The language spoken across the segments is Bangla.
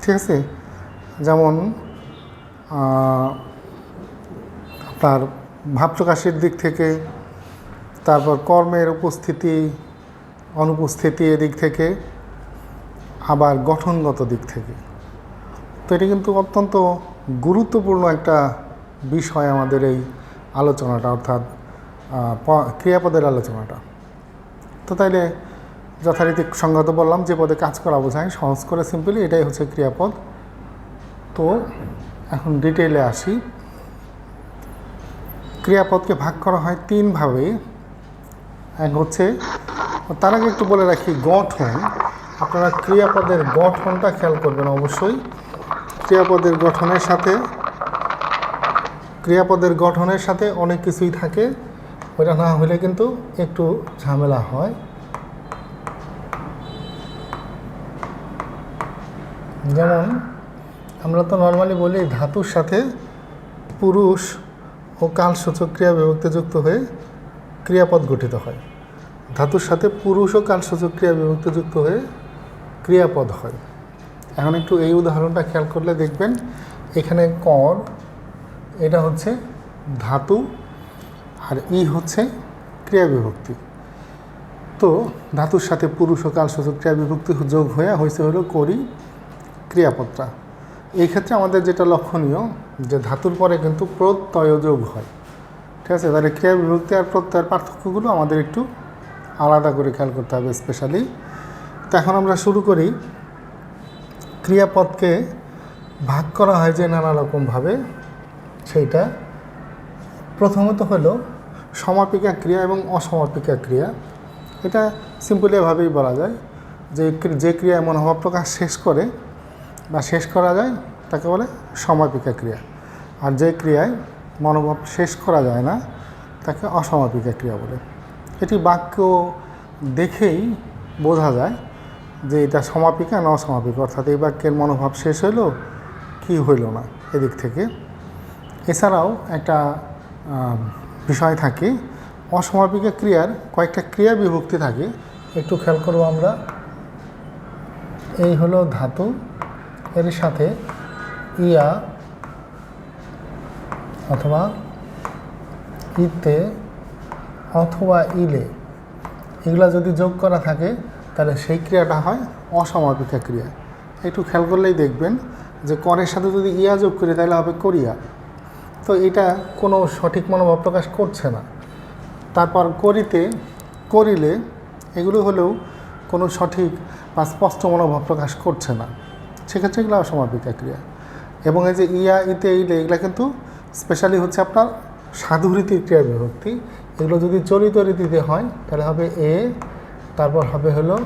ঠিক আছে। যেমন আপনার ভাব প্রকাশের দিক থেকে, তারপর কর্মের উপস্থিতি অনুপস্থিতি এদিক থেকে, আবার গঠনগত দিক থেকে। তো এটি কিন্তু অত্যন্ত গুরুত্বপূর্ণ একটা বিষয় আমাদের এই আলোচনাটা, অর্থাৎ ক্রিয়াপদের আলোচনাটা। তো তাইলে যথারীতি সংজ্ঞাত বললাম, যে পদে কাজ করা বোঝায়, সহজ করে সিম্পলি এটাই হচ্ছে ক্রিয়াপদ। তো এখন ডিটেইলে আসি। ক্রিয়াপদকে ভাগ করা হয় তিনভাবে। এক হচ্ছে, তার আগে একটু বলে রাখি গঠন। আপনারা ক্রিয়াপদের গঠনটা খেয়াল করবেন অবশ্যই। ক্রিয়াপদের গঠনের সাথে অনেক কিছুই থাকে, ওইটা না হলে কিন্তু একটু ঝামেলা হয়। যেমন আমরা তো নর্মালি বলি ধাতুর সাথে পুরুষ ও কালসূচক ক্রিয়া বিভক্তি যুক্ত হয়ে ক্রিয়াপদ গঠিত হয়। ধাতুর সাথে পুরুষ ও কালসূচক ক্রিয়া বিভক্তি যুক্ত হয়ে ক্রিয়াপদ হয়। এখন একটু এই উদাহরণটা খেয়াল করলে দেখবেন, এখানে কর, এটা হচ্ছে ধাতু, আর ই হচ্ছে ক্রিয়া বিভক্তি। তো ধাতুর সাথে পুরুষ ও কালসূচক ক্রিয়া বিভক্তি যোগ হয়ে হয়েছে হলো করি ক্রিয়াপদটা। এই ক্ষেত্রে আমাদের যেটা লক্ষণীয়, যে ধাতুর পরে কিন্তু প্রত্যয় যোগ হয়। ঠিক আছে, তাহলে ক্রিয়া বিভক্তি আর প্রত্যয়ের পার্থক্যগুলো আমাদের একটু আলাদা করে খেয়াল করতে হবে স্পেশালি। তো এখন আমরা শুরু করি। ক্রিয়াপদকে ভাগ করা হয় যে নানা রকমভাবে, সেইটা প্রথমত হলো সমাপিকা ক্রিয়া এবং অসমাপিকা ক্রিয়া। এটা সিম্পলি এভাবেই বলা যায় যে যে ক্রিয়ায় মনোভাব প্রকাশ শেষ করে বা শেষ করা যায় তাকে বলে সমাপিকা ক্রিয়া, আর যে ক্রিয়ায় মনোভাব শেষ করা যায় না তাকে অসমাপিকা ক্রিয়া বলে। এটি বাক্য দেখেই বোঝা যায় যে এটা সমাপিকা না অসমাপিকা, অর্থাৎ এই বাক্যের মনোভাব শেষ হইল কি হইল না এদিক থেকে। এছাড়াও একটা বিষয় থাকে, অসমাপিকা ক্রিয়ার কয়েকটা ক্রিয়া বিভক্তি থাকে। একটু খেয়াল করবো আমরা। এই হলো ধাতু, এর সাথে ইয়া অথবা ইতে অথবা ইলে, এগুলা যদি যোগ করা থাকে তাহলে সেই ক্রিয়াটা হয় অসমাপিকা ক্রিয়া। একটু খেয়াল করলেই দেখবেন যে করের সাথে যদি ইয়া যোগ করি তাহলে হবে করিয়া। তো এটা কোনো সঠিক মনোভাব প্রকাশ করছে না। তারপর করিতে, করিলে, এগুলো হলেও কোনো সঠিক বা স্পষ্ট মনোভাব প্রকাশ করছে না, সেক্ষেত্রে এগুলো অসমাপিকা ক্রিয়া। এবং এই যে ইয়া ইতে ইলে, এগুলো কিন্তু স্পেশালি হচ্ছে আপনার সাধুরীতির ক্রিয়া বিভক্তি। এগুলো যদি চলিত রীতিতে হয় তাহলে হবে এ, তারপর হবে হলো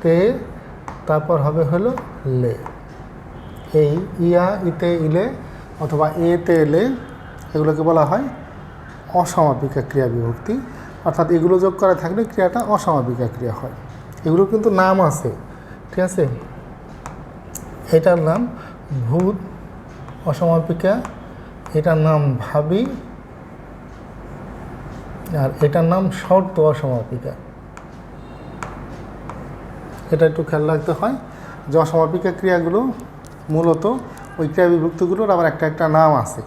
তে, তারপর হবে হলো লে। এই ইয়া ইতে ইলে অথবা এ তে এলে, এগুলোকে বলা হয় অসমাপিকা ক্রিয়া বিভক্তি, অর্থাৎ এগুলো যোগ করা থাকলে ক্রিয়াটা অসমাপিকা ক্রিয়া হয়। এগুলো কিন্তু নাম আছে, ঠিক আছে। এটার নাম ভূত অসমাপিকা, এটার নাম ভাবী, আর এটার নাম শর্ত অসমাপিকা। এটা একটু খেয়াল রাখতে হয় যে অসমাপিকা ক্রিয়াগুলো মূলত ওই ক্রিয়া বিভক্তিগুলোর আবার একটা একটা নাম আছে,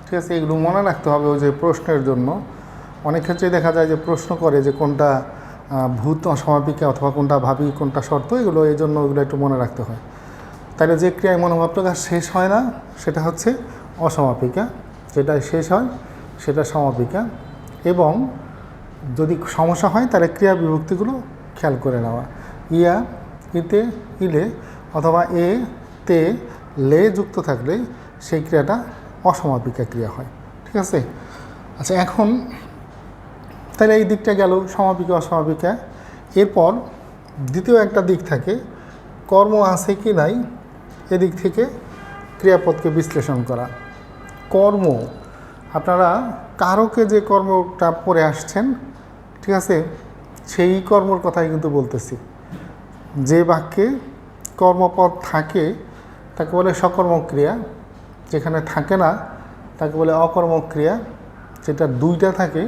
ঠিক আছে। এগুলো মনে রাখতে হবে ওই যে প্রশ্নের জন্য। অনেক ক্ষেত্রে দেখা যায় যে প্রশ্ন করে যে কোনটা ভূত অসমাপিকা অথবা কোনটা ভাবী কোনটা শর্ত, এগুলো এই জন্য ওগুলো একটু মনে রাখতে হয়। তাহলে যে ক্রিয়ায় মনোভাব প্রকাশ শেষ হয় না সেটা হচ্ছে অসমাপিকা, যেটা শেষ হয় সেটা সমাপিকা। এবং যদি সমস্যা হয় তাহলে ক্রিয়া বিভক্তিগুলো খেয়াল করে নেওয়া। ইয়া ইতে ইলে অথবা এ তে লে যুক্ত থাকলে সেই ক্রিয়াটা অসমাপিকা ক্রিয়া হয়, ঠিক আছে। আচ্ছা, এখন তাহলে এই দিকটা গেল সমাপিকা অসমাপিকা। এরপর দ্বিতীয় একটা দিক থাকে, কর্ম আছে কি নাই এদিক থেকে ক্রিয়াপদকে বিশ্লেষণ করা। কর্ম, আপনারা কারকে যে কর্মটা পড়ে আসছেন, ঠিক আছে, সেই কর্মর কথাই কিন্তু বলতেছি। যে বাক্যে কর্মপদ থাকে তাকে বলে সকর্মক ক্রিয়া, যেখানে থাকে না তাকে বলে অকর্মক ক্রিয়া, যেটা দুইটা থাকে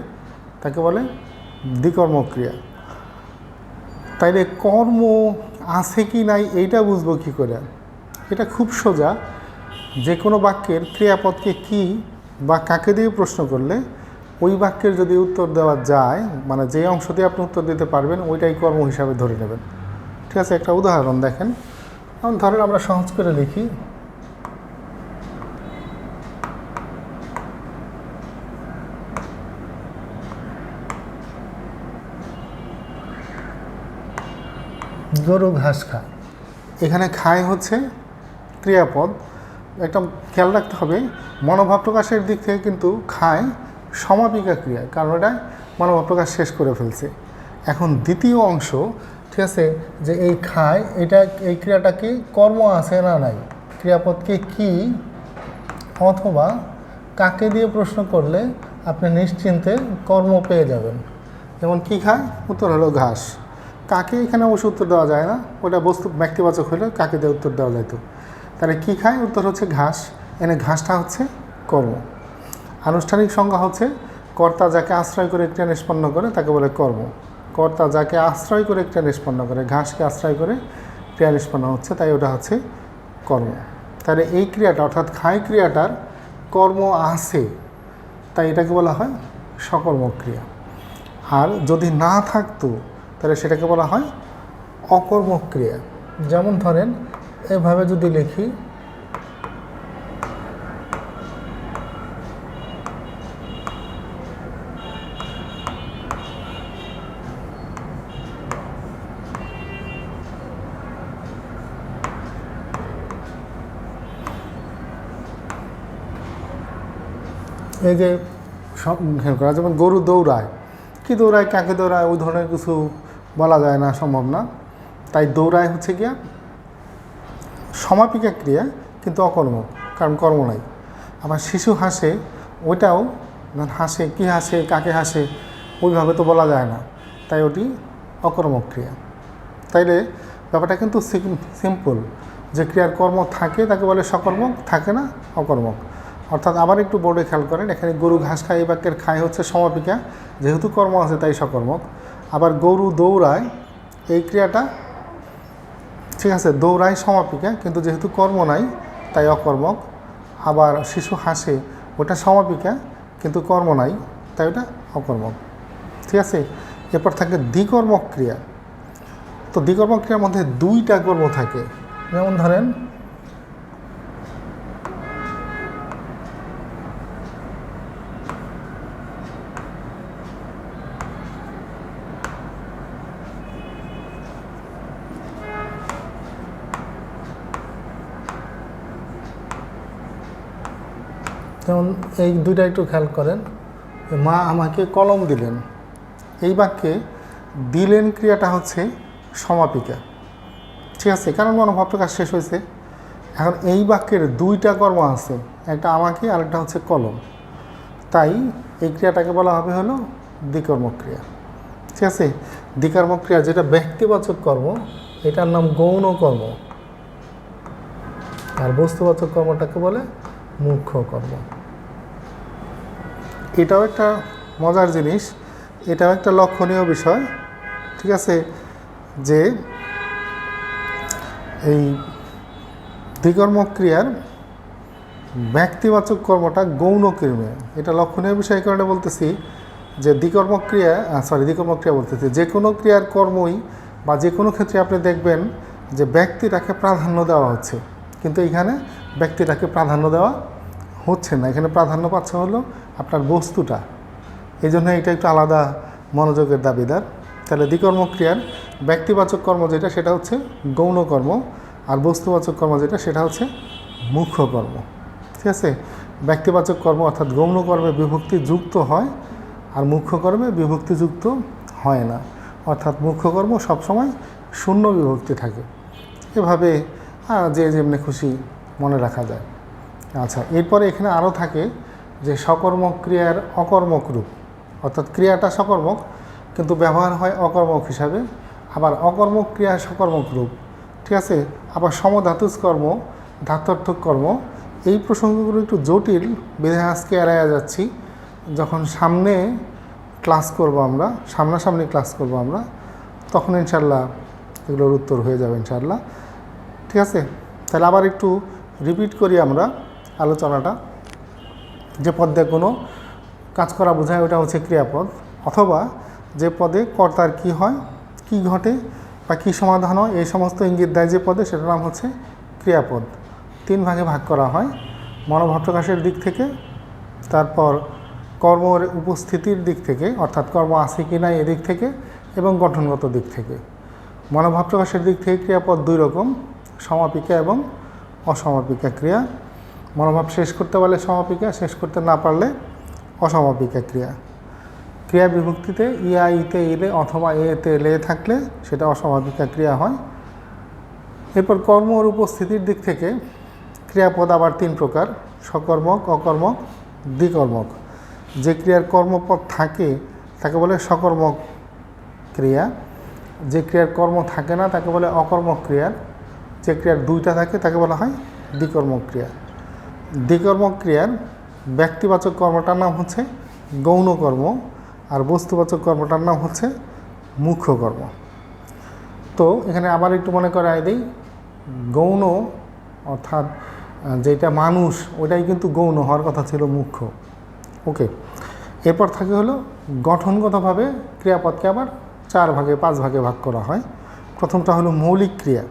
তাকে বলে দ্বিকর্মক ক্রিয়া। তাইলে কর্ম আছে কি নাই এইটা বুঝবো কী করে? এটা খুব সোজা। যে কোনো বাক্যের ক্রিয়াপদকে কি বা কাকে দিয়ে প্রশ্ন করলে ওই বাক্যের যদি উত্তর দেওয়া যায়, মানে যে অংশ দিয়ে আপনি উত্তর দিতে পারবেন ওইটাই কর্ম হিসাবে ধরে নেবেন। ঠিক আছে, একটা উদাহরণ দেখেন। ধরেন আমরা সহজ করে লিখি, গরু ঘাস খায়। এখানে খায় হচ্ছে ক্রিয়াপদ। একটা খেয়াল রাখতে হবে, মনোভাব প্রকাশের দিক থেকে কিন্তু খায় সমাপিকা ক্রিয়া, কারণ এটা মনোভাব প্রকাশ শেষ করে ফেলছে। এখন দ্বিতীয় অংশ, ঠিক আছে, যে এই খায় এটা, এই ক্রিয়াটা কি কর্ম আছে না নাই, ক্রিয়াপদকে কি অথবা কাকে দিয়ে প্রশ্ন করলে আপনি নিশ্চিন্তে কর্ম পেয়ে যাবেন। যেমন কি খায়, উত্তর হলো ঘাস। কাকে এখানে অবশ্য উত্তর দেওয়া যায় না, ওটা বস্তু ব্যক্তিবাচক হলে কাকে দিয়ে উত্তর দেওয়া যেত। তাহলে কী খায়, উত্তর হচ্ছে ঘাস। এনে ঘাসটা হচ্ছে কর্ম। আনুষ্ঠানিক সংজ্ঞা হচ্ছে কর্তা যাকে আশ্রয় করে ক্রিয়া নিষ্পন্ন করে তাকে বলে কর্ম। কর্তা যাকে আশ্রয় করে ক্রিয়া নিষ্পন্ন করে, ঘাসকে আশ্রয় করে ক্রিয়া নিষ্পন্ন হচ্ছে, তাই ওটা হচ্ছে কর্ম। তাহলে এই ক্রিয়াটা অর্থাৎ খায় ক্রিয়াটার কর্ম আছে, তাই এটাকে বলা হয় সকর্মক ক্রিয়া। আর যদি না থাকতো তাহলে সেটাকে বলা হয় অকর্মক ক্রিয়া। যেমন ধরেন এভাবে যদি লিখি, এই যে সব করা, যেমন গরু দৌড়ায়, কি দৌড়ায়, কাকে দৌড়ায়, ওই ধরনের কিছু বলা যায় না, সম্ভব না। তাই দৌড়ায় হচ্ছে গিয়া সমাপিকা ক্রিয়া কিন্তু অকর্মক, কারণ কর্ম নাই। আবার শিশু হাসে, ওইটাও হাসে, কি হাসে, কাকে হাসে, ওইভাবে তো বলা যায় না, তাই ওটি অকর্মক ক্রিয়া। তাইলে ব্যাপারটা কিন্তু সিম্পল, যে ক্রিয়ার কর্ম থাকে তাকে বলে সকর্মক, থাকে না অকর্মক। অর্থাৎ আবার একটু বোর্ডে খেয়াল করেন, এখানে গরু ঘাস খায়, এই বাক্যের খায় হচ্ছে সমাপিকা, যেহেতু কর্ম আছে তাই সকর্মক। আবার গরু দৌড়ায়, এই ক্রিয়াটা ঠিক আছে দৌড়ায় সমাপিকা, কিন্তু যেহেতু কর্ম নাই তাই অকর্মক। আবার শিশু হাসে, ওটা সমাপিকা কিন্তু কর্ম নাই, তাই ওটা অকর্মক। ঠিক আছে, এরপর থাকে দ্বিকর্মক ক্রিয়া। তো দ্বিকর্মক ক্রিয়ার মধ্যে দুইটা কর্ম থাকে। যেমন ধরেন যেমন এই দুইটা একটু খেয়াল করেন, মা আমাকে কলম দিলেন, এই বাক্যে দিলেন ক্রিয়াটা হচ্ছে সমাপিকা। ঠিক আছে, কারণ মনোভাব প্রকাশ শেষ হয়েছে। এখন এই বাক্যের দুইটা কর্ম আছে, একটা আমাকে আর একটা হচ্ছে কলম, তাই এই ক্রিয়াটাকে বলা হবে হলো দ্বিকর্মক ক্রিয়া। ঠিক আছে, দ্বিকর্মক ক্রিয়া যেটা ব্যক্তিবাচক কর্ম এটার নাম গৌণ কর্ম, আর বস্তুবাচক কর্মটাকে বলে মুখ্য কর্ম। এটাও একটা মজার জিনিস, এটাও একটা লক্ষণীয় বিষয়। ঠিক আছে, যে এই দ্বিকর্মক ক্রিয়ার ব্যক্তিবাচক কর্মটা গৌণ কর্মে, এটা লক্ষণীয় বিষয় কারণে বলতেছি যে দ্বিকর্মক ক্রিয়া বলতেছি, যে কোনো ক্রিয়ার কর্মই বা যে কোনো ক্ষেত্রে আপনি দেখবেন যে ব্যক্তিটাকে প্রাধান্য দেওয়া হচ্ছে, কিন্তু এখানে ব্যক্তিটাকে প্রাধান্য দেওয়া হচ্ছে না, এখানে প্রাধান্য পাচ্ছে হলো আপনার বস্তুটা। এই জন্য এটা একটু আলাদা মনোযোগের দাবিদার। তাহলে দ্বিকর্মক ক্রিয়ার ব্যক্তিবাচক কর্ম যেটা সেটা হচ্ছে গৌণ কর্ম, আর বস্তুবাচক কর্ম যেটা সেটা হচ্ছে মুখ্য কর্ম। ঠিক আছে, ব্যক্তিবাচক কর্ম অর্থাৎ গৌণ কর্মে বিভক্তি যুক্ত হয়, আর মুখ্য কর্মে বিভক্তি যুক্ত হয় না, অর্থাৎ মুখ্য কর্ম সবসময় শূন্য বিভক্তি থাকে। এভাবে যে যেমনি খুশি মনে রাখা যায়। আচ্ছা, এরপরে এখানে আরও থাকে যে সকর্মক ক্রিয়ার অকর্মক রূপ, অর্থাৎ ক্রিয়াটা সকর্মক কিন্তু ব্যবহার হয় অকর্মক হিসাবে, আবার অকর্মক ক্রিয়া সকর্মক রূপ। ঠিক আছে, আবার সমধাতুজ কর্ম, ধাত্বার্থক কর্ম, এই প্রসঙ্গগুলো একটু জটিল, বিধায় আজকে এড়াইয়া যাচ্ছি। যখন সামনে ক্লাস করব আমরা, সামনাসামনি ক্লাস করব আমরা, তখন ইনশাল্লাহ এগুলোর উত্তর হয়ে যাবে ইনশাল্লাহ। ঠিক আছে, তাহলে আবার একটু রিপিট করি আমরা আলোচনাটা। যে পদ দিয়ে কোনো কাজ করা বোঝায় ওটা হচ্ছে ক্রিয়াপদ, অথবা যে পদে কর্তার কি হয়, কি ঘটে বা কী সমাধান হয় এই সমস্ত ইঙ্গিত দেয় যে পদে, সেটার নাম হচ্ছে ক্রিয়াপদ। 3 ভাগে ভাগ করা হয়, মনোভাব প্রকাশের দিক থেকে, তারপর কর্মের উপস্থিতির দিক থেকে অর্থাৎ কর্ম আছে কি না এদিক থেকে, এবং গঠনগত দিক থেকে। মনোভাব প্রকাশের দিক থেকে ক্রিয়াপদ 2 রকম, সমাপিকা এবং অসমাপিকা ক্রিয়া। মনোভাব শেষ করতে পারলে সমাপিকা, শেষ করতে না পারলে অসমাপিকা ক্রিয়া। ক্রিয়া বিভক্তিতে ইয়া, ইতে, ইলে অথবা এতে, লে থাকলে সেটা অসমাপিকা ক্রিয়া হয়। এরপর কর্ম ওর উপস্থিতির দিক থেকে ক্রিয়াপদ আবার 3 প্রকার, সকর্মক, অকর্মক, দ্বিকর্মক। যে ক্রিয়ার কর্মপদ থাকে তাকে বলে সকর্মক ক্রিয়া, যে ক্রিয়ার কর্ম থাকে না তাকে বলে অকর্মক ক্রিয়া, যে ক্রিয়ার 2টা থাকে তাকে বলা হয় দ্বিকর্মক ক্রিয়া। দ্বিকর্মক ক্রিয়ার ব্যক্তিবাচক কর্মটার নাম হচ্ছে গৌণ কর্ম, আর বস্তুবাচক কর্মটার নাম হচ্ছে মুখ্য কর্ম। তো এখানে আবার একটু মনে করাই দিই, গৌণ অর্থাৎ যেটা মানুষ ওইটাই কিন্তু গৌণ হওয়ার কথা ছিল মুখ্য। ওকে, এরপর থাকে হলো গঠনগতভাবে ক্রিয়াপদকে আবার 4 ভাগে 5 ভাগে ভাগ করা হয়। প্রথমটা হলো মৌলিক ক্রিয়া,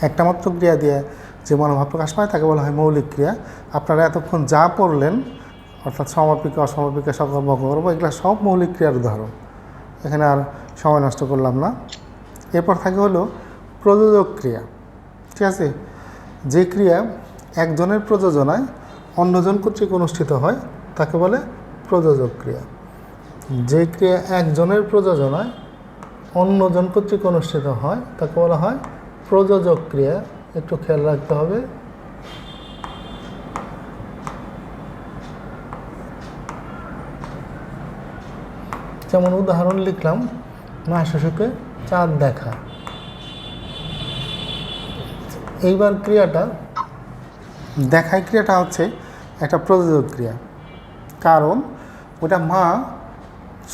একটা মাত্র ক্রিয়া দিয়ে যে মনোভাব প্রকাশ পায় তাকে বলা হয় মৌলিক ক্রিয়া। আপনারা এতক্ষণ যা পড়লেন অর্থাৎ সমাপিকা, অসমাপিকা, সকর্ম, অকর্ম, এগুলো সব মৌলিক ক্রিয়ার উদাহরণ, এখানে আর সময় নষ্ট করলাম না। এরপর থাকে হলো প্রযোজক ক্রিয়া, ঠিক আছে। যে ক্রিয়া একজনের প্রযোজনায় অন্যজন কর্তৃক অনুষ্ঠিত হয় তাকে বলে প্রযোজক ক্রিয়া। যে ক্রিয়া একজনের প্রযোজনায় অন্যজন কর্তৃক অনুষ্ঠিত হয় তাকে বলা হয় প্রযোজক ক্রিয়া। একটু খেয়াল রাখতে হবে। যেমন উদাহরণ লিখলাম, মা শিশুকে চাঁদ দেখা। এইবার ক্রিয়াটা দেখায় ক্রিয়াটা হচ্ছে একটা প্রযোজক ক্রিয়া, কারণ ওটা মা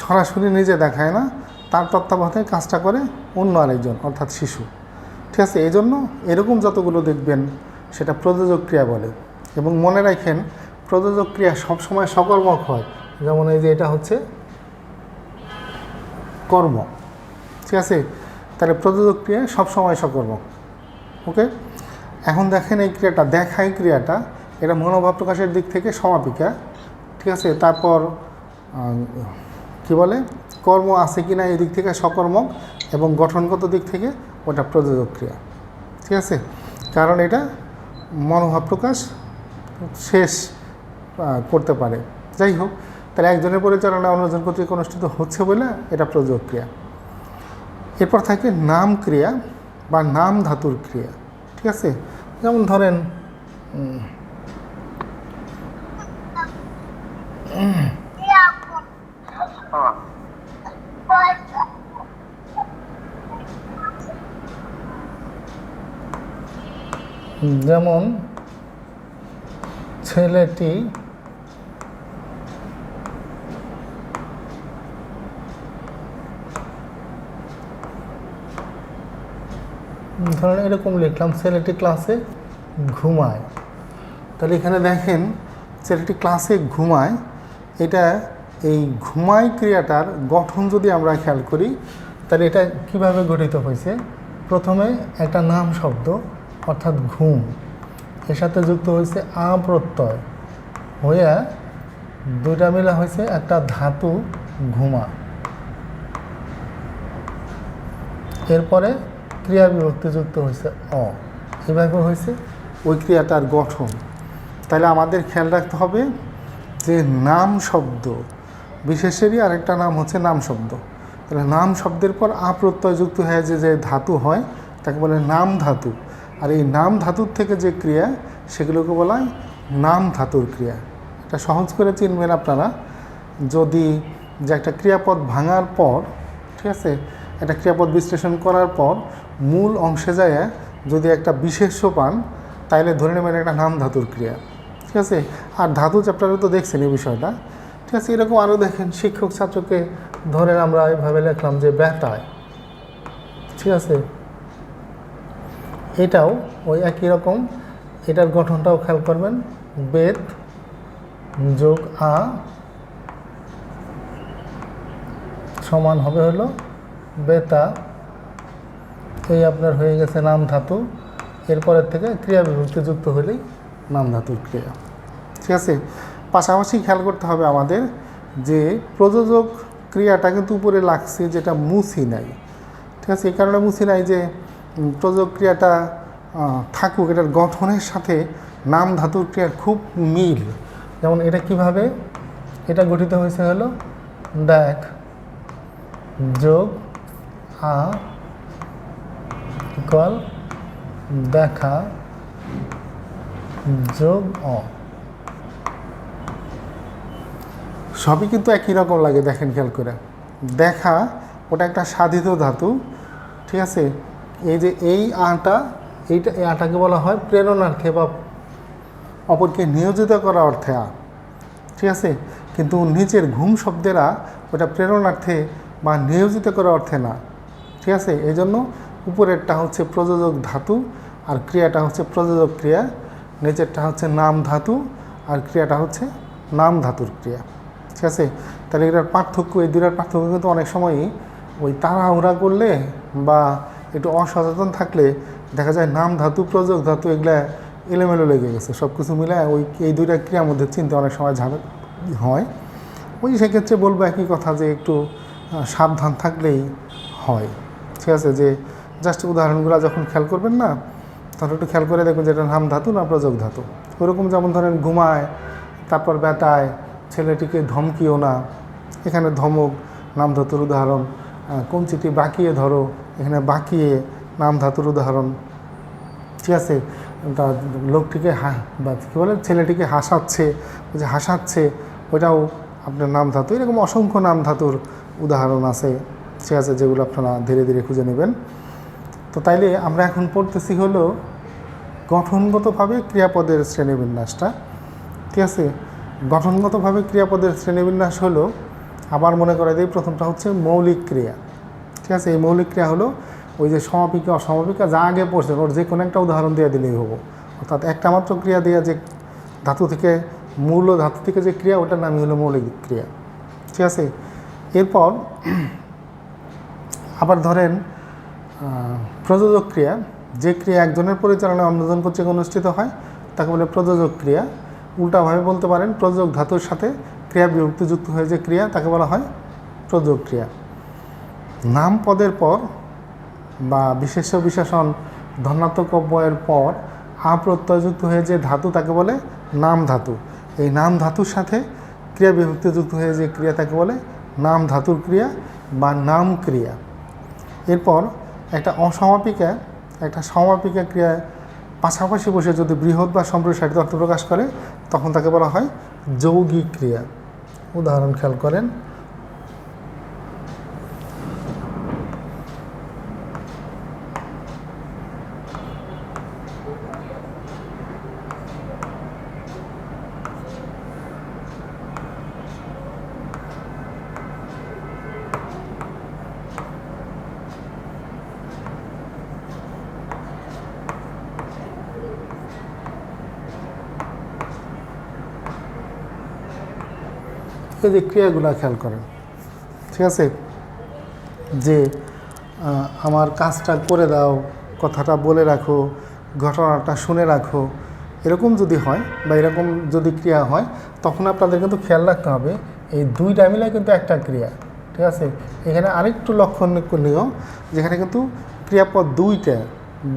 সরাসরি নিজে দেখায় না, তার তত্ত্বাবধানে কাজটা করে অন্য আরেকজন অর্থাৎ শিশু, ঠিক আছে। এই জন্য এরকম যতগুলো দেখবেন সেটা প্রযোজক ক্রিয়া বলে। এবং মনে রাখেন প্রযোজক ক্রিয়া সবসময় সকর্মক হয়, যেমন এই যে এটা হচ্ছে কর্ম, ঠিক আছে। তাহলে প্রযোজক ক্রিয়া সবসময় সকর্মক। ওকে, এখন দেখেন এই ক্রিয়াটা দেখায় ক্রিয়াটা, এটা মনোভাব প্রকাশের দিক থেকে সমাপিকা, ঠিক আছে। তারপর কি বলে কর্ম আছে কি না এই দিক থেকে সকর্মক, এবং গঠনগত দিক থেকে ওটা প্রযোজক ক্রিয়া, ঠিক আছে। কারণ এটা মনোভাব প্রকাশ শেষ করতে পারে। যাই হোক, তাহলে একজনের পরিচালনায় অন্যজন কর্তৃক অনুষ্ঠিত হচ্ছে বলে এটা প্রযোজক ক্রিয়া। এরপর থাকে নাম ক্রিয়া বা নাম ধাতুর ক্রিয়া, ঠিক আছে। যেমন ধরেন যেমন ছেলেটি ধরেন এরকম লিখলাম, ছেলেটি ক্লাসে ঘুমায়। তাহলে এখানে দেখেন ছেলেটি ক্লাসে ঘুমায়, এটা এই ঘুমায় ক্রিয়াটার গঠন যদি আমরা খেয়াল করি তাহলে এটা কিভাবে গঠিত হয়েছে। প্রথমে একটা নাম শব্দ অর্থাৎ ঘুম, এর সাথে যুক্ত হয়েছে আ প্রত্যয়, হয়ে 2টা মিলা হয়েছে একটা ধাতু ঘুমা। এরপরে ক্রিয়া বিভক্তি যুক্ত হয়েছে অ, এভাবে হয়েছে ওই ক্রিয়াটার গঠন। তাহলে আমাদের খেয়াল রাখতে হবে যে নাম শব্দ বিশেষেরই আরেকটা নাম হচ্ছে নাম শব্দ। তাহলে নাম শব্দের পর আ প্রত্যয় যুক্ত হয়ে যে ধাতু হয় তাকে বলে নাম ধাতু, আর এই নাম ধাতুর থেকে যে ক্রিয়া সেগুলোকে বলা হয় নাম ধাতুর ক্রিয়া। এটা সহজ করে চিনবেন আপনারা, যদি যে একটা ক্রিয়াপদ ভাঙার পর, ঠিক আছে, একটা ক্রিয়াপদ বিশ্লেষণ করার পর মূল অংশে যায় যদি একটা বিশেষ্য পান তাইলে ধরে নেবেন একটা নাম ধাতুর ক্রিয়া, ঠিক আছে। আর ধাতু চ্যাপ্টারে তো দেখছেন এই বিষয়টা, ঠিক আছে। এরকম আরও দেখেন, শিক্ষক ছাত্রকে ধরেন আমরা এইভাবে লিখলাম যে ব্যথায়, ঠিক আছে। এটাও ওই একই রকম, এটার গঠনটাও খেয়াল করবেন, বেত যোগ আ সমান হবে হলো বেতা, এই আপনার হয়ে গেছে নাম ধাতু। এরপরের থেকে ক্রিয়া বিভক্তি যুক্ত হলেই নাম ধাতুর ক্রিয়া। ঠিক আছে, পাশাপাশি খেয়াল করতে হবে আমাদের যে প্রযোজক ক্রিয়াটা কিন্তু উপরে লাগছে, যেটা মুছি নাই। ঠিক আছে, এই কারণে মুছি নাই যে প্রযোজক ক্রিয়াটা থাকুক, এটার গঠনের সাথে নাম ধাতুর ক্রিয়ার খুব মিল। যেমন এটা কিভাবে এটা গঠিত হয়েছে হলো দেখ যোগ আ ইকুয়াল দেখা যোগ অ, সবই কিন্তু একই রকম লাগে। দেখেন খেয়াল করে, দেখা ওটা একটা সাধিত ধাতু। ঠিক আছে, এই যে এই আটা, এই আটাকে বলা হয় প্রেরণার্থে বা অপরকে নিয়োজিত করা অর্থে আ। ঠিক আছে, কিন্তু নিচের ঘুম শব্দেরা ওটা প্রেরণার্থে বা নিয়োজিত করা অর্থে না। ঠিক আছে, এই জন্য উপরেরটা হচ্ছে প্রযোজক ধাতু আর ক্রিয়াটা হচ্ছে প্রযোজক ক্রিয়া, নিচেরটা হচ্ছে নাম ধাতু আর ক্রিয়াটা হচ্ছে নাম ধাতুর ক্রিয়া। ঠিক আছে, তাহলে এটার পার্থক্য, এই দুটার পার্থক্য কিন্তু অনেক সময়ই ওই তাড়াহুড়া করলে বা একটু অসচেতন থাকলে দেখা যায় নাম ধাতু প্রযোজক ধাতু এগুলা এলোমেলো লেগে গেছে, সব কিছু মিলে ওই এই দুইটা ক্রিয়ার মধ্যে চিনতে অনেক সময় ঝামেলা হয়। ওই সেক্ষেত্রে বলবো একই কথা, যে একটু সাবধান থাকলেই হয়। ঠিক আছে, যে জাস্ট উদাহরণগুলো যখন খেয়াল করবেন না, তখন একটু খেয়াল করে দেখবেন যে এটা নাম ধাতু না প্রযোজক ধাতু। ওরকম যেমন ধরেন ঘুমায়, তারপর ব্যথায়, ছেলেটিকে ধমকিও না, এখানে ধমক নাম ধাতুর উদাহরণ। কঞ্চিটি বাঁকিয়ে ধরো, এখানে বাঁকিয়ে নাম ধাতুর উদাহরণ। ঠিক আছে, তা লোকটিকে বা কী বলে ছেলেটিকে হাসাচ্ছে, যে হাসাচ্ছে ওইটাও আপনার নাম ধাতু। এরকম অসংখ্য নাম ধাতুর উদাহরণ আছে। ঠিক আছে, যেগুলো আপনারা ধীরে ধীরে খুঁজে নেবেন। তো তাইলে আমরা এখন পড়তেছি হলো গঠনগতভাবে ক্রিয়াপদের শ্রেণীবিন্যাসটা। ঠিক আছে, গঠনগতভাবে ক্রিয়াপদের শ্রেণীবিন্যাস হলো, আবার মনে করা যায় প্রথমটা হচ্ছে মৌলিক ক্রিয়া। ঠিক আছে, এই মৌলিক ক্রিয়া হলো ওই যে সমাপিকা অসমাপিকা যা আগে পড়ছেন ওর যে কোনো একটা উদাহরণ দিয়ে দিলেই হবো। অর্থাৎ একটা মাত্র ক্রিয়া দেওয়া, যে ধাতু থেকে মূল ধাতু থেকে যে ক্রিয়া, ওটার নামই হলো মৌলিক ক্রিয়া। ঠিক আছে, এরপর আবার ধরেন প্রযোজক ক্রিয়া, যে ক্রিয়া একজনের পরিচালনায় অন্যজন কর্তৃক অনুষ্ঠিত হয় তাকে বলে প্রযোজক ক্রিয়া। উল্টাভাবে বলতে পারেন প্রযোজক ধাতুর সাথে ক্রিয়া বিভক্তিযুক্ত হয়ে যে ক্রিয়া তাকে বলা হয় প্রযোজক ক্রিয়া। নাম পদের পর বা বিশেষ্য বিশেষণ ধনাত্মক অব্যয়ের পর প্রত্যয়যুক্ত হয়ে যে ধাতু তাকে বলে নাম ধাতু। এই নাম ধাতুর সাথে ক্রিয়া বিভক্তিযুক্ত হয়ে যে ক্রিয়া তাকে বলে নাম ধাতুর ক্রিয়া বা নাম ক্রিয়া। এরপর একটা অসমাপিকা একটা সমাপিকা ক্রিয়া পাশাপাশি বসে যদি বৃহৎ বা সম্প্রসারিত অর্থ প্রকাশ করে তখন তাকে বলা হয় যৌগিক ক্রিয়া। উদাহরণ খেয়াল করেন, এই যে ক্রিয়াগুলো খেয়াল করেন। ঠিক আছে, যে আমার কাজটা করে দাও, কথাটা বলে রাখো, ঘটনাটা শুনে রাখো, এরকম যদি হয় বা এরকম যদি ক্রিয়া হয় তখন আপনাদের কিন্তু খেয়াল রাখতে হবে এই দুইটা মিলে কিন্তু একটা ক্রিয়া। ঠিক আছে, এখানে আরেকটু লক্ষণীয়, যেখানে কিন্তু ক্রিয়াপদ দুইটা,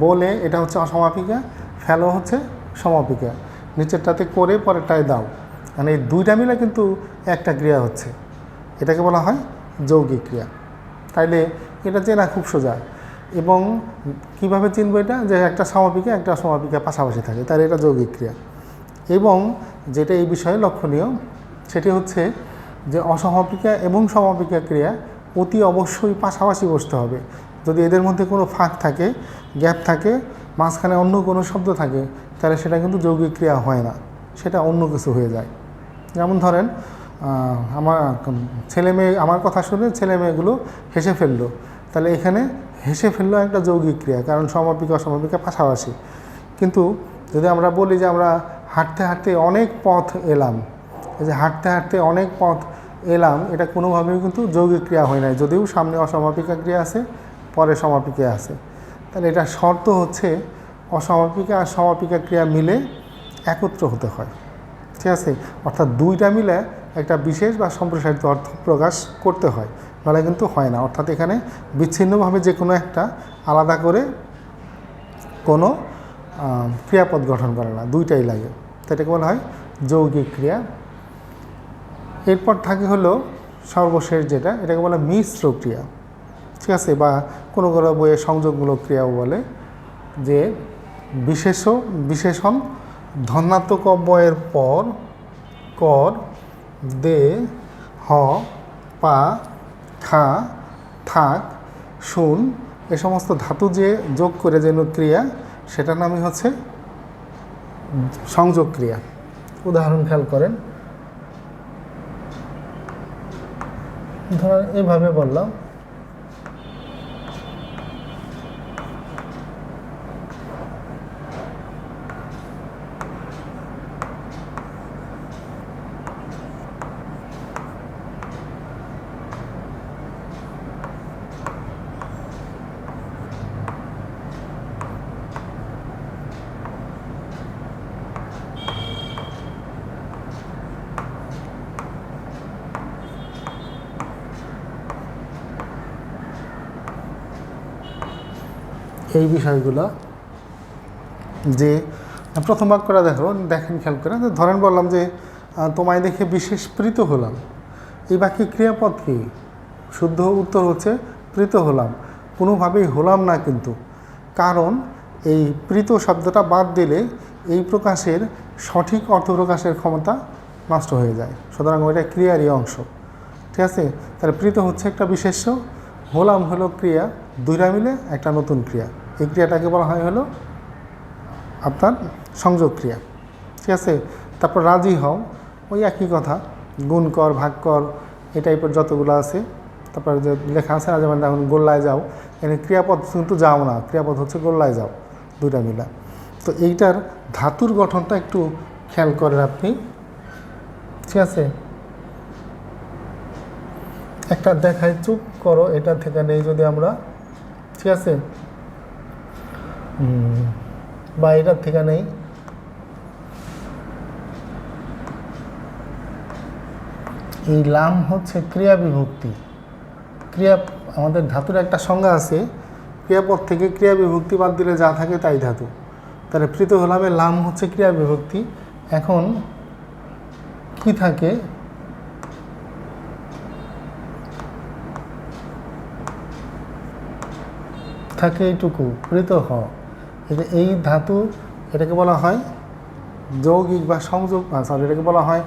বলে এটা হচ্ছে অসমাপিকা, ফেলো হচ্ছে সমাপিকা, নিচেরটাতে করে পরেরটায় দাও, মানে এই দুইটা মিলে কিন্তু একটা ক্রিয়া হচ্ছে, এটাকে বলা হয় যৌগিক ক্রিয়া। তাইলে এটা চেনা খুব সোজা। এবং কিভাবে চিনব এটা, যে একটা সমাপিকা একটা অসমাপিকা পাশাপাশি থাকে, তাহলে এটা যৌগিক ক্রিয়া। এবং যেটা এই বিষয়ে লক্ষণীয় সেটি হচ্ছে যে অসমাপিকা এবং সমাপিকা ক্রিয়া অতি অবশ্যই পাশাপাশি বসতে হবে। যদি এদের মধ্যে কোনো ফাঁক থাকে, গ্যাপ থাকে, মাঝখানে অন্য কোনো শব্দ থাকে, তাহলে সেটা কিন্তু যৌগিক ক্রিয়া হয় না, সেটা অন্য কিছু হয়ে যায়। যেমন ধরেন আমার ছেলে মেয়ে আমার কথা শুনে ছেলে মেয়েগুলো হেসে ফেললো, তাহলে এখানে হেসে ফেললেও একটা যৌগিক ক্রিয়া, কারণ সমাপিকা অসমাপিকা পাশাপাশি। কিন্তু যদি আমরা বলি যে আমরা হাঁটতে হাঁটতে অনেক পথ এলাম, এই যে হাঁটতে হাঁটতে অনেক পথ এলাম, এটা কোনোভাবেই কিন্তু যৌগিক ক্রিয়া হয় নাই, যদিও সামনে অসমাপিকা ক্রিয়া আছে, পরে সমাপিকা আছে। তাহলে এটা শর্ত হচ্ছে অসমাপিকা আর সমাপিকা ক্রিয়া মিলে একত্র হতে হয়, ঠিক আছে? অর্থাৎ দুইটা মিলে একটা বিশেষ বা সম্প্রসারিত অর্থ প্রকাশ করতে হয়, নাহলে কিন্তু হয় না। অর্থাৎ এখানে বিচ্ছিন্নভাবে যে কোনো একটা আলাদা করে কোনো ক্রিয়াপদ গঠন করে না, দুইটাই লাগে, তো এটাকে বলা হয় যৌগিক ক্রিয়া। এরপর থাকে হলো সর্বশেষ যেটা, এটাকে বলে মিশ্র ক্রিয়া, ঠিক আছে? বা কোনো কোনো বইয়ে সংযোগমূলক ক্রিয়াও বলে, যে বিশেষণ ধনাত্মক অব্যয়ের পর কর, দে, হ, পা, খা, থাক, শুন এ সমস্ত ধাতু যে যোগ করে যে ক্রিয়া, সেটার নামই হচ্ছে সংযোগ ক্রিয়া। উদাহরণ খেয়াল করেন, ধরেন এভাবে বললাম, এই বিষয়গুলো যে প্রথম বাক্যটা দেখেন খেয়াল করে, ধরেন বললাম যে তোমায় দেখে বিশেষ প্রীত হলাম, এই বাক্যে ক্রিয়াপদ কি? শুদ্ধ উত্তর হচ্ছে প্রীত হলাম। কোনোভাবেই হলাম না কিন্তু, কারণ এই প্রীত শব্দটা বাদ দিলে এই প্রকাশের সঠিক অর্থ প্রকাশের ক্ষমতা নষ্ট হয়ে যায়, সুতরাং ওইটা ক্রিয়ারই অংশ, ঠিক আছে? তাহলে প্রীত হচ্ছে একটা বিশেষ্য, হলাম হলো ক্রিয়া, দুইটা মিলে একটা নতুন ক্রিয়া, এই ক্রিয়াটাকে বলা হয় হলো আপনার সংযোগ ক্রিয়া, ঠিক আছে? তারপর রাজি হও, ওই একই কথা, গুণ কর, ভাগ কর, এই টাইপের যতগুলো আছে। তারপর যে লেখা আছে না, যেমন এখন গোল্লায় যাও, এখানে ক্রিয়াপদ কিন্তু যাও না, ক্রিয়াপদ হচ্ছে গোল্লায় যাও, দুইটা মিলা। তো এইটার ধাতুর গঠনটা একটু খেয়াল করেন আপনি, ঠিক আছে? একটা দেখায়, চুপ করো, এটা থেকে নেই যদি আমরা, ঠিক আছে? বা এটার থেকে নেই, এই লাম হচ্ছে ক্রিয়া বিভক্তি। ক্রিয়া আমাদের ধাতুর একটা সংজ্ঞা আছে, ক্রিয়াপদ থেকে ক্রিয়া বিভক্তি বাদ দিলে যা থাকে তাই ধাতু। তাহলে প্রীত হলামে লাম হচ্ছে ক্রিয়া বিভক্তি। এখন কি থাকে? থাকে এইটুকু, প্রীত হ। এই ধাতু, এটাকে বলা হয় যৌগিক বা সংযোগ, সরি, এটাকে বলা হয়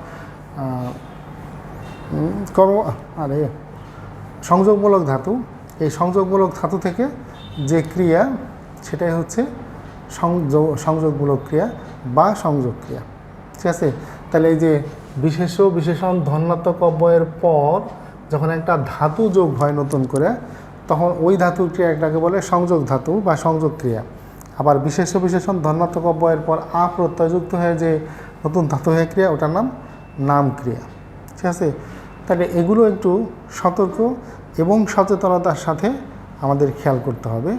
সংযোগমূলক ধাতু। এই সংযোগমূলক ধাতু থেকে যে ক্রিয়া, সেটাই হচ্ছে সংযোগমূলক ক্রিয়া বা সংযোগ ক্রিয়া, ঠিক আছে? তাহলে এই যে বিশেষণ ধনাত্মক অব্যয়ের পর যখন একটা ধাতু যোগ হয় নতুন করে, তখন ওই ধাতুর ক্রিয়াটাকে বলে সংযোগ ধাতু বা সংযোগ ক্রিয়া। আবার বিশেষণ ধনাত্মক অব্যয়ের পর প্রত্যয়যুক্ত হয়ে যে নতুন ধাতু হয়ে ক্রিয়া, ওটার নাম নাম ক্রিয়া, ঠিক আছে? তাহলে এগুলো একটু সতর্ক এবং সচেতনতার সাথে আমাদের খেয়াল করতে হবে।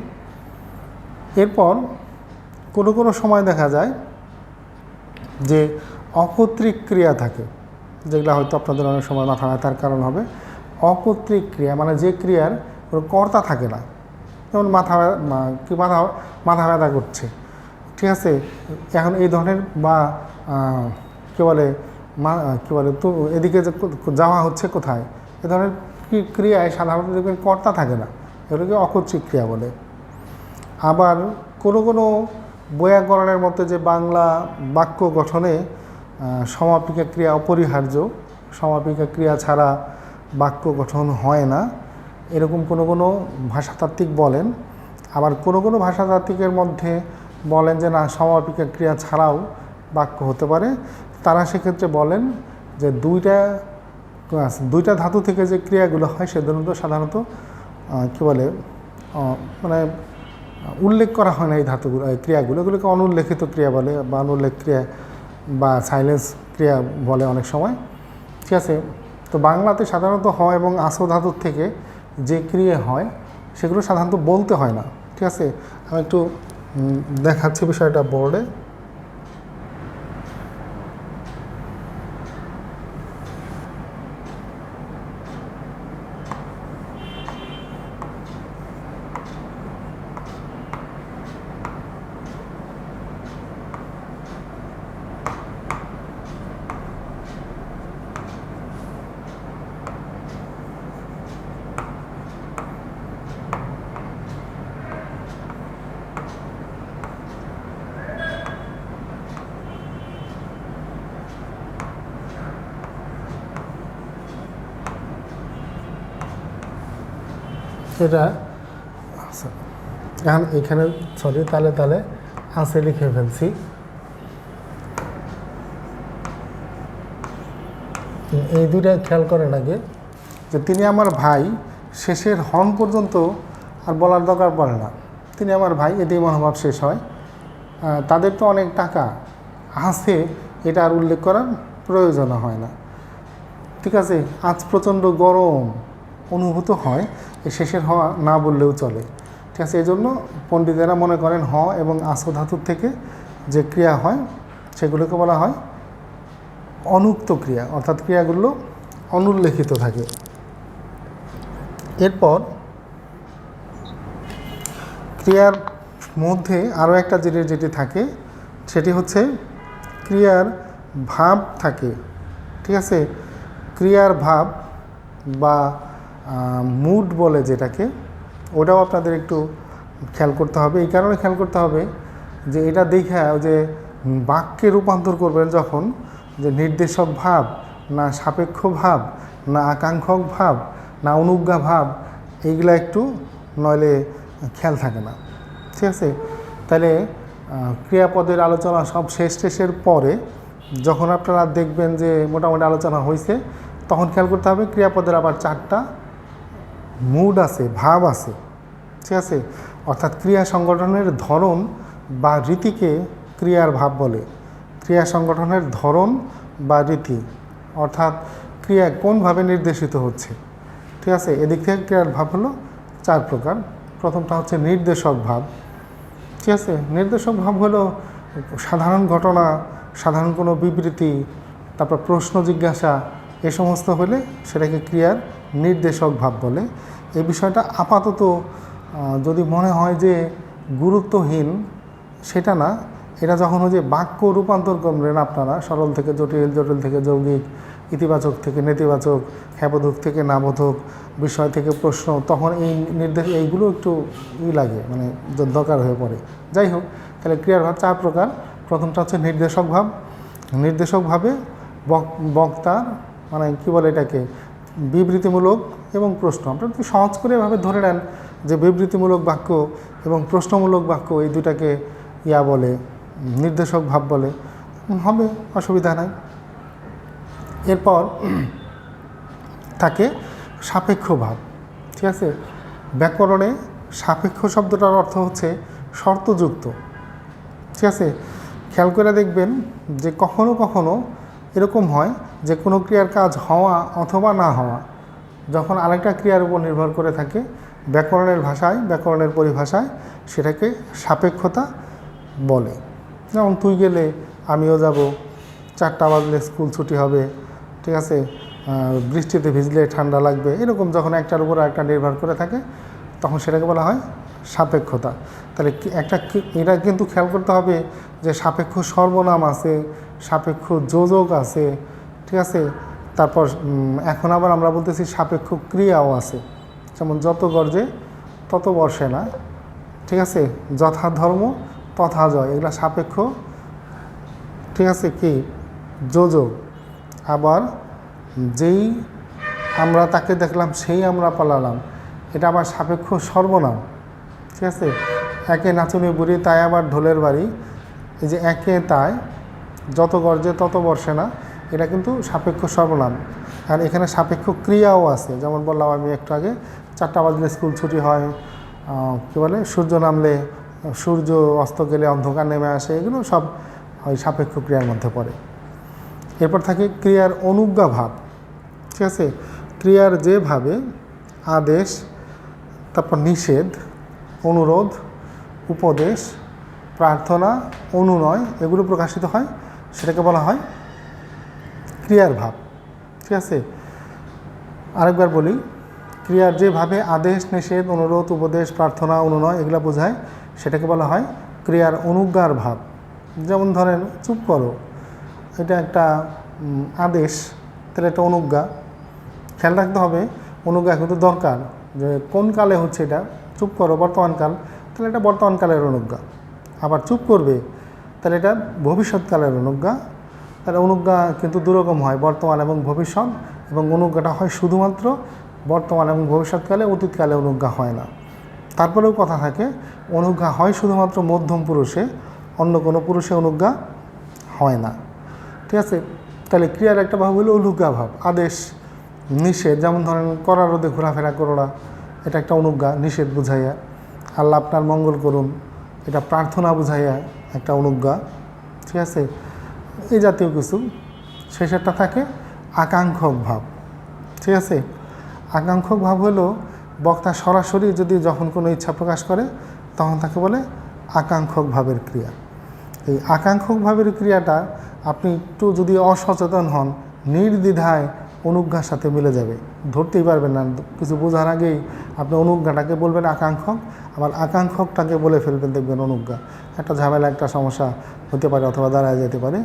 এরপর কোনো সময় দেখা যায় যে অকর্তৃক ক্রিয়া থাকে, যেগুলো হয়তো আপনাদের অনেক সময় মাথা ব্যথার কারণ হবে। অকর্তৃক ক্রিয়া মানে যে ক্রিয়ার কোনো কর্তা থাকে না, যেমন মাথা ব্যথা করছে, ঠিক আছে? এখন এই ধরনের বা কী বলে তো এদিকে যাওয়া হচ্ছে কোথায়, এ ধরনের ক্রিয়ায় সাধারণত দেখবেন কর্তা থাকে না, এগুলোকে অকর্তৃক ক্রিয়া বলে। আবার কোনো বৈয়াকরণের মধ্যে যে বাংলা বাক্য গঠনে সমাপিকা ক্রিয়া অপরিহার্য, সমাপিকা ক্রিয়া ছাড়া বাক্য গঠন হয় না, এরকম কোনো ভাষাতাত্ত্বিক বলেন। আবার কোনো ভাষাতাত্ত্বিকের মধ্যে বলেন যে না, সমাপিকা ক্রিয়া ছাড়াও বাক্য হতে পারে। তারা সেক্ষেত্রে বলেন যে দুইটা ধাতু থেকে যে ক্রিয়াগুলো হয় সেগুলো সাধারণত মানে উল্লেখ করা হয় না এই ধাতুগুলো, এই ক্রিয়াগুলো, এগুলোকে অনুল্লেখিত ক্রিয়া বলে বা অনুল্লেখ ক্রিয়া বা সাইলেন্স ক্রিয়া বলে অনেক সময়। ঠিক আছে, তো বাংলাতে সাধারণত হ এবং আসো ধাতুর থেকে যে ক্রিয়া হয় সেগুলো সাধারণত বলতে হয় না। ঠিক আছে, আমি একটু দেখাচ্ছি বিষয়টা বোর্ডে। এটা এখন এখানে সরি তালে তালে আছে লিখে ফেলছি। এই দুইটা খেয়াল করেন আগে, যে তিনি আমার ভাই, শেষের হন পর্যন্ত আর বলার দরকার পড়ে না। তিনি আমার ভাই, এতেই মনোভাব শেষ হয়। তাদের তো অনেক টাকা আছে, এটা আর উল্লেখ করার প্রয়োজন হয় না। ঠিক আছে, আজ প্রচণ্ড গরম অনুভূত হয়, এই শেষের হওয়া না বললেও চলে। ঠিক আছে, এই জন্য পণ্ডিতেরা মনে করেন হ এবং আসো ধাতুর থেকে যে ক্রিয়া হয় সেগুলোকে বলা হয় অনুক্ত ক্রিয়া, অর্থাৎ ক্রিয়াগুলো অনুল্লেখিত থাকে। এরপর ক্রিয়ার মধ্যে আরও একটা জিনিস যেটি থাকে সেটি হচ্ছে ক্রিয়ার ভাব থাকে। ঠিক আছে, ক্রিয়ার ভাব বা মুড বলে যেটাকে, ওটাও আপনাদের একটু খেয়াল করতে হবে। এই কারণে খেয়াল করতে হবে যে এটা দেখে যে বাক্যে রূপান্তর করবেন যখন, যে নির্দেশক ভাব না সাপেক্ষ ভাব না আকাঙ্ক্ষক ভাব না অনুজ্ঞা ভাব, এইগুলা একটু নইলে খেয়াল থাকে না। ঠিক আছে, তাহলে ক্রিয়াপদের আলোচনা সব শেষের পরে যখন আপনারা দেখবেন যে মোটামুটি আলোচনা হয়েছে, তখন খেয়াল করতে হবে ক্রিয়াপদের আবার 4টা মুড আছে, ভাব আছে। ঠিক আছে, অর্থাৎ ক্রিয়া সংগঠনের ধরন বা রীতিকে ক্রিয়ার ভাব বলে। ক্রিয়া সংগঠনের ধরন বা রীতি, অর্থাৎ ক্রিয়া কোনভাবে নির্দেশিত হচ্ছে। ঠিক আছে, এদিক থেকে ক্রিয়ার ভাব হলো 4 প্রকার। প্রথমটা হচ্ছে নির্দেশক ভাব। ঠিক আছে, নির্দেশক ভাব হলো সাধারণ ঘটনা, সাধারণ কোনো বিবৃতি, তারপর প্রশ্ন জিজ্ঞাসা, এ সমস্ত হলে সেটাকে ক্রিয়ার নির্দেশক ভাব বলে। এই বিষয়টা আপাতত যদি মনে হয় যে গুরুত্বহীন, সেটা না। এটা যখন যে বাক্য রূপান্তর করবেন আপনারা, সরল থেকে জটিল, জটিল থেকে যৌগিক, ইতিবাচক থেকে নেতিবাচক, হ্যাবোধক থেকে নাবোধক, বিষয় থেকে প্রশ্ন, তখন এই এইগুলো একটু লাগে, মানে দরকার হয়ে পড়ে। যাই হোক, তাহলে ক্রিয়ার ভাব 4 প্রকার। প্রথমটা হচ্ছে নির্দেশক ভাব। নির্দেশক ভাবে বক্তার মানে কী বলে এটাকে, বিবৃতিমূলক এবং প্রশ্ন। আপনারা যদি সহজ করে এভাবে ধরে নেন যে বিবৃতিমূলক বাক্য এবং প্রশ্নমূলক বাক্য, এই দুটাকে বলে নির্দেশক ভাব বলে, হবে, অসুবিধা নাই। এরপর থাকে সাপেক্ষ ভাব। ঠিক আছে, ব্যাকরণে সাপেক্ষ শব্দটার অর্থ হচ্ছে শর্তযুক্ত। ঠিক আছে, খেয়াল করে দেখবেন যে কখনো কখনো এরকম হয় যে কোনো ক্রিয়ার কাজ হওয়া অথবা না হওয়া যখন আরেকটা ক্রিয়ার উপর নির্ভর করে থাকে, ব্যাকরণের ভাষায়, ব্যাকরণের পরিভাষায় সেটাকে সাপেক্ষতা বলে। যেমন তুই গেলে আমিও যাব, 4টা বাজলে স্কুল ছুটি হবে। ঠিক আছে, বৃষ্টিতে ভিজলে ঠান্ডা লাগবে, এরকম যখন একটার উপর একটা নির্ভর করে থাকে তখন সেটাকে বলা হয় সাপেক্ষতা। তাহলে এটা কিন্তু খেয়াল করতে হবে যে সাপেক্ষ সর্বনাম আছে, সাপেক্ষ যোজক আছে। ঠিক আছে, তারপর এখন আবার আমরা বলতেছি সাপেক্ষ ক্রিয়াও আছে, যেমন যত গর্জে তত বর্ষে না। ঠিক আছে, যথা ধর্ম তথা জয়, এগুলো সাপেক্ষ। ঠিক আছে, কি যোজক। আবার যেই আমরা তাকে দেখলাম সেই আমরা পালালাম, এটা আবার সাপেক্ষ সর্বনাম। ঠিক আছে, একে নাচুনি বুড়ি তাই আবার ঢোলের বাড়ি, এই যে একে তাই যত গর্জে তত বর্ষে না, এটা কিন্তু সাপেক্ষ সর্বনাম। আর এখানে সাপেক্ষ ক্রিয়াও আছে, যেমন বললাম আমি একটু আগে, 4টা বাজলে স্কুল ছুটি হয়, কী বলে সূর্য নামলে সূর্য অস্ত গেলে অন্ধকার নেমে আসে, এগুলো সব ওই সাপেক্ষ ক্রিয়ার মধ্যে পড়ে। এরপর থাকে ক্রিয়ার অনুজ্ঞা ভাব। ঠিক আছে, ক্রিয়ার যেভাবে আদেশ, তারপর নিষেধ, অনুরোধ, উপদেশ, প্রার্থনা, অনুনয় এগুলো প্রকাশিত হয়, সেটাকে বলা হয় ক্রিয়ার ভাব। ঠিক আছে, আরেকবার বলি, ক্রিয়ার যেভাবে আদেশ, নিষেধ, অনুরোধ, উপদেশ, প্রার্থনা, অনুনয় এগুলো বোঝায়, সেটাকে বলা হয় ক্রিয়ার অনুজ্ঞার ভাব। যেমন ধরেন চুপ করো, এটা একটা আদেশ, তাহলে একটা অনুজ্ঞা। খেয়াল রাখতে হবে অনুজ্ঞা কিন্তু দরকার, যে কোন কালে হচ্ছে এটা, চুপ করো বর্তমানকাল, তাহলে এটা বর্তমানকালের অনুজ্ঞা। আবার চুপ করবে, তাহলে এটা ভবিষ্যৎকালের অনুজ্ঞা। তাহলে অনুজ্ঞা কিন্তু দুরকম হয়, বর্তমান এবং ভবিষ্যৎ, এবং অনুজ্ঞাটা হয় শুধুমাত্র বর্তমান এবং ভবিষ্যৎকালে, অতীতকালে অনুজ্ঞা হয় না। তারপরেও কথা থাকে, অনুজ্ঞা হয় শুধুমাত্র মধ্যম পুরুষে, অন্য কোনো পুরুষে অনুজ্ঞা হয় না। ঠিক আছে, তাহলে ক্রিয়ার একটা ভাব হলো অনুজ্ঞা ভাব। আদেশ, নিষেধ, যেমন ধরেন কড়া রোদে ঘোরাফেরা করো না, এটা একটা অনুজ্ঞা, নিষেধ বুঝাইয়া। আল্লাহ আপনার মঙ্গল করুন, এটা প্রার্থনা বুঝাইয়া একটা অনুজ্ঞা। ঠিক আছে, এই জাতীয় কিছু। শেষেরটা থাকে আকাঙ্ক্ষক ভাব। ঠিক আছে, আকাঙ্ক্ষক ভাব হলো বক্তা সরাসরি যদি যখন কোনো ইচ্ছা প্রকাশ করে, তখন তাকে বলে আকাঙ্ক্ষক ভাবের ক্রিয়া। এই আকাঙ্ক্ষক ভাবের ক্রিয়াটা আপনি একটু যদি অসচেতন হন, নির্দ্বিধায় অনুজ্ঞার সাথে মিলে যাবে, ধরতেই পারবেন না। কিছু বোঝার আগেই আপনি অনুজ্ঞাটাকে বলবেন আকাঙ্ক্ষক, আবার আকাঙ্ক্ষকটাকে বলে ফেলবেন, দেখবেন অনুজ্ঞা। একটা ঝামেলা, একটা সমস্যা হতে পারে অথবা দাঁড়ায় যেতে পারে।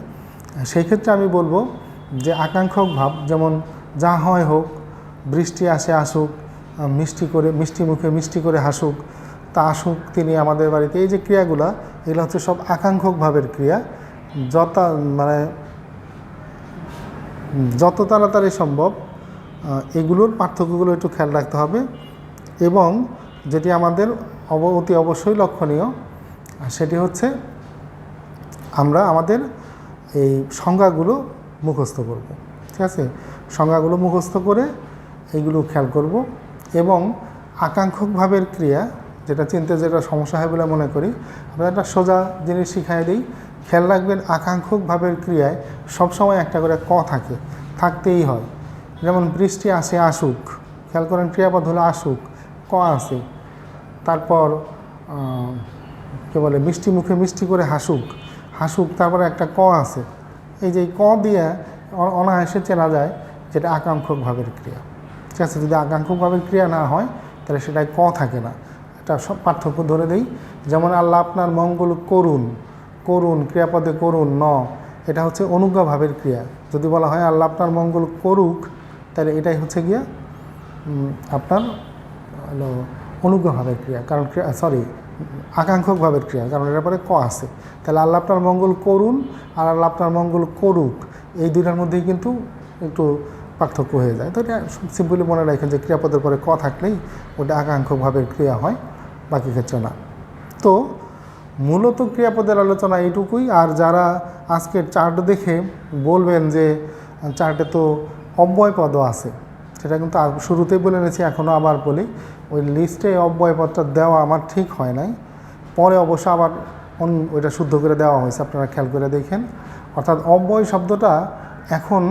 সেই ক্ষেত্রে আমি বলবো যে আকাঙ্ক্ষক ভাব, যেমন যা হয় হোক, বৃষ্টি আসে আসুক, মিষ্টি মুখে মিষ্টি করে হাসুক, তা আসুক তিনি আমাদের বাড়িতে, এই যে ক্রিয়াগুলো, এগুলো হচ্ছে সব আকাঙ্ক্ষক ভাবের ক্রিয়া। যত তাড়াতাড়ি সম্ভব এগুলোর পার্থক্যগুলো একটু খেয়াল রাখতে হবে। এবং যেটি আমাদের অতি অবশ্যই লক্ষণীয়, সেটি হচ্ছে আমরা আমাদের এই সংজ্ঞাগুলো মুখস্থ করব। ঠিক আছে, সংজ্ঞাগুলো মুখস্থ করে এইগুলো খেয়াল করব। এবং আকাঙ্ক্ষক ভাবের ক্রিয়া, যেটা চিনতে যেটা সমস্যা হয় বলে মনে করি, আমরা একটা সোজা জিনিস শিখাই দিই। খেয়াল রাখবেন আকাঙ্ক্ষক ভাবের ক্রিয়ায় সবসময় একটা করে ক থাকে, থাকতেই হয়। যেমন বৃষ্টি আসে আসুক, খেয়াল করেন ক্রিয়াপদ হলো আসুক, ক আছে। তারপর কী বলে, মিষ্টি মুখে মিষ্টি করে হাসুক, হাসুক, তারপরে একটা ক আছে। এই যে ক দিয়ে অনায়াসে চেনা যায় যেটা আকাঙ্ক্ষক ভাবের ক্রিয়া। ঠিক আছে, যদি আকাঙ্ক্ষক ভাবের ক্রিয়া না হয়, তাহলে সেটায় ক থাকে না। এটা সব পার্থক্য ধরে দিই। যেমন আল্লাহ আপনার মঙ্গল করুন, করুন ক্রিয়াপদে করুন ন, এটা হচ্ছে অনুজ্ঞা ভাবের ক্রিয়া। যদি বলা হয় আল্লাহ আপনার মঙ্গল করুক, তাহলে এটাই হচ্ছে গিয়া আপনার হলো অনুজ্ঞা ভাবের ক্রিয়া, কারণ আকাঙ্ক্ষক ভাবের ক্রিয়া, কারণ এটার পরে ক আছে। তাহলে আল্লাহ আপনার মঙ্গল করুন আর আল্লাহ আপনার মঙ্গল করুক, এই দুইটার মধ্যেই কিন্তু একটু পার্থক্য হয়ে যায়। তো এটা সিম্পলি মনে রাখেন যে ক্রিয়াপদের পরে ক থাকলেই ওটা আকাঙ্ক্ষক ভাবের ক্রিয়া হয়, বাকি ক্ষেত্রে না। তো মূলত ক্রিয়াপদের আলোচনা এইটুকুই। আর যারা আজকের চার্ট দেখে বলবেন যে চার্টে তো অব্যয়পদও আছে, সেটা কিন্তু শুরুতেই বলে নিয়েছি, এখনও আবার বলি, ওই লিস্টে অব্যয়পদটা দেওয়া আমার ঠিক হয় নাই, পরে অবশ্য আবার ওইটা শুদ্ধ করে দেওয়া হয়েছে, আপনারা খেয়াল করে দেখেন। অর্থাৎ অব্যয় শব্দটা এখন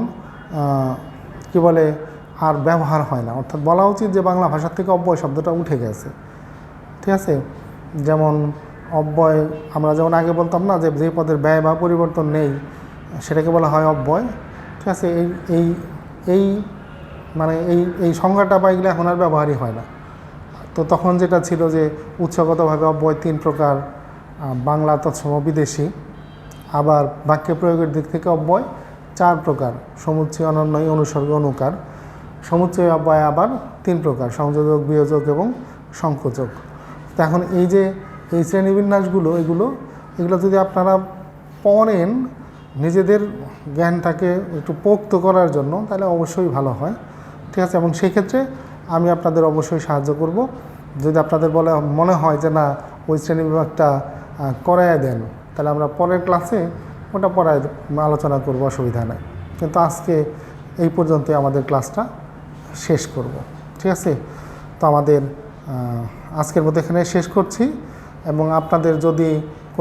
কি বলে আর ব্যবহার হয় না, অর্থাৎ বলা উচিত যে বাংলা ভাষার থেকে অব্যয় শব্দটা উঠে গেছে। ঠিক আছে, যেমন অব্যয় আমরা যেমন আগে বলতাম না যে যে পদের ব্যয় বা পরিবর্তন নেই, সেটাকে বলা হয় অব্যয়। ঠিক আছে, এই এই মানে এই এই সংজ্ঞাটা বা এগুলো এখন আর ব্যবহারই হয় না। তো তখন যেটা ছিল যে উৎসগতভাবে অব্যয় 3 প্রকার, বাংলা তৎসম বিদেশি। আবার বাক্যে প্রয়োগের দিক থেকে অব্যয় 4 প্রকার, সমুচ্চয়, অনন্বয়, অনুসর্গ, অনুকার। সমুচ্চয় অব্যয় আবার 3 প্রকার, সংযোজক, বিয়োজক এবং সংকোচক। তো এখন এই যে এই শ্রেণীবিন্যাসগুলো, এগুলো যদি আপনারা পড়েন নিজেদের জ্ঞানটাকে একটু পোক্ত করার জন্য, তাহলে অবশ্যই ভালো হয়। ঠিক আছে, এবং সেই ক্ষেত্রে আমি আপনাদের অবশ্যই সাহায্য করব। যদি আপনাদের মনে হয় যে না ওই শ্রেণীবিভাগটা করায় দেন, তাহলে আমরা পরের ক্লাসে ওটা আলোচনা করব, অসুবিধা নেই। কিন্তু আজকে এই পর্যন্তই আমাদের ক্লাসটা শেষ করব। ঠিক আছে, তো আমাদের আজকের মতো এখানে শেষ করছি এবং আপনাদের যদি